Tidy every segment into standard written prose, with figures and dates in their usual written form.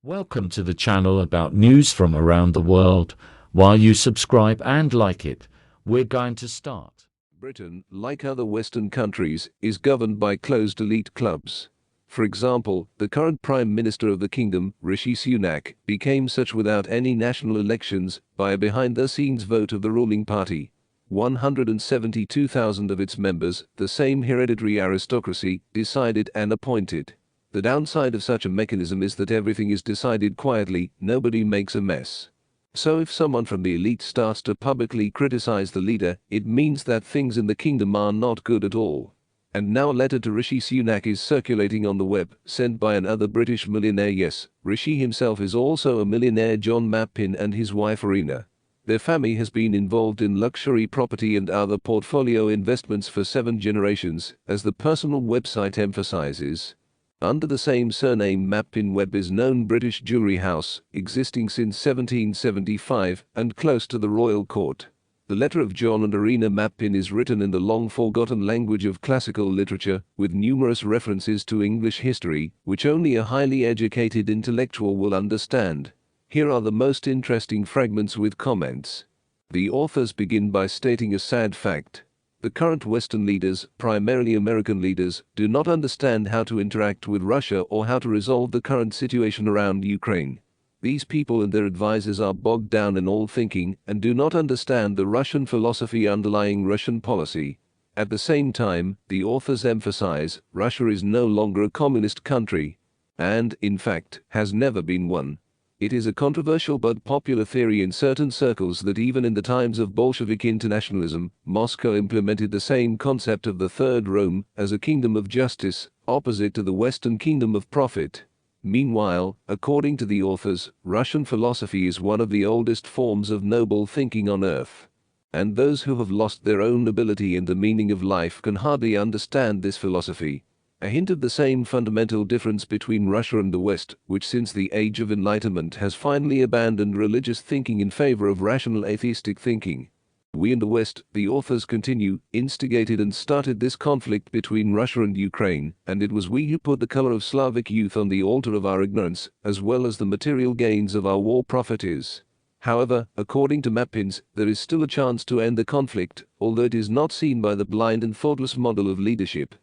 Welcome to the channel about news from around the world. While you subscribe and like it, we're going to start. Britain, like other Western countries, is governed by closed elite clubs. For example, the current Prime Minister of the kingdom, Rishi Sunak, became such without any national elections by a behind-the-scenes vote of the ruling party. 172,000 of its members, the same hereditary aristocracy, decided and appointed. The downside of such a mechanism is that everything is decided quietly, nobody makes a mess. So if someone from the elite starts to publicly criticize the leader, it means that things in the kingdom are not good at all. And now a letter to Rishi Sunak is circulating on the web, sent by another British millionaire. Yes, Rishi himself is also a millionaire. John Mappin and his wife Arina. Their family has been involved in luxury property and other portfolio investments for 7 generations, as the personal website emphasizes. Under the same surname, Mappin Web is known British jewellery house, existing since 1775 and close to the royal court. The letter of John and Arina Mappin is written in the long-forgotten language of classical literature, with numerous references to English history, which only a highly educated intellectual will understand. Here are the most interesting fragments with comments. The authors begin by stating a sad fact. The current Western leaders, primarily American leaders, do not understand how to interact with Russia or how to resolve the current situation around Ukraine. These people and their advisors are bogged down in old thinking and do not understand the Russian philosophy underlying Russian policy. At the same time, the authors emphasize Russia is no longer a communist country, and, in fact, has never been one. It is a controversial but popular theory in certain circles that even in the times of Bolshevik internationalism, Moscow implemented the same concept of the Third Rome as a kingdom of justice, opposite to the Western kingdom of profit. Meanwhile, according to the authors, Russian philosophy is one of the oldest forms of noble thinking on earth. And those who have lost their own ability and the meaning of life can hardly understand this philosophy. A hint of the same fundamental difference between Russia and the West, which since the Age of Enlightenment has finally abandoned religious thinking in favor of rational atheistic thinking. We in the West, the authors continue, instigated and started this conflict between Russia and Ukraine, and it was we who put the color of Slavic youth on the altar of our ignorance, as well as the material gains of our war profiteers. However, according to Mappins, there is still a chance to end the conflict, although it is not seen by the blind and thoughtless model of leadership.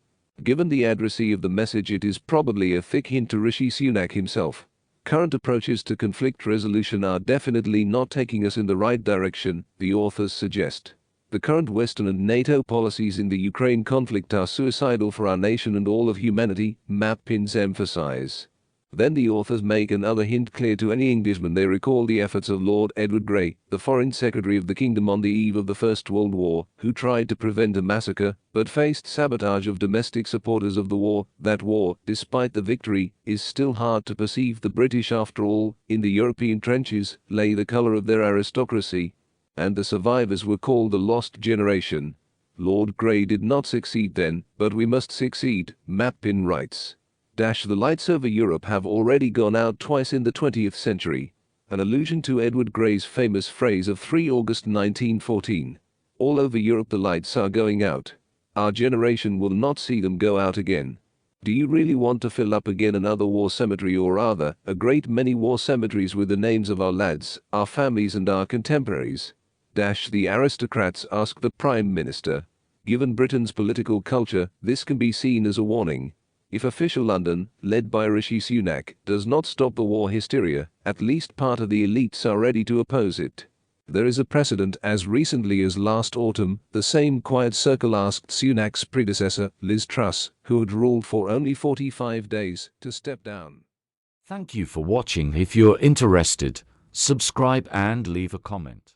Given the addressy of the message, it is probably a thick hint to Rishi Sunak himself. Current approaches to conflict resolution are definitely not taking us in the right direction, the authors suggest. The current Western and NATO policies in the Ukraine conflict are suicidal for our nation and all of humanity, Mappins emphasize. Then the authors make another hint clear to any Englishman. They recall the efforts of Lord Edward Grey, the Foreign Secretary of the Kingdom on the eve of the First World War, who tried to prevent a massacre, but faced sabotage of domestic supporters of the war. That war, despite the victory, is still hard to perceive. The British, after all, in the European trenches, lay the colour of their aristocracy, and the survivors were called the Lost Generation. Lord Grey did not succeed then, but we must succeed, Mappin writes. The lights over Europe have already gone out twice in the 20th century, an allusion to Edward Grey's famous phrase of 3 August 1914. All over Europe the lights are going out. Our generation will not see them go out again. Do you really want to fill up again another war cemetery, or rather, a great many war cemeteries with the names of our lads, our families and our contemporaries? The aristocrats ask the Prime Minister. Given Britain's political culture, this can be seen as a warning. If official London, led by Rishi Sunak, does not stop the war hysteria, at least part of the elites are ready to oppose it. There is a precedent. As recently as last autumn, the same quiet circle asked Sunak's predecessor, Liz Truss, who had ruled for only 45 days, to step down. Thank you for watching. If you're interested, subscribe and leave a comment.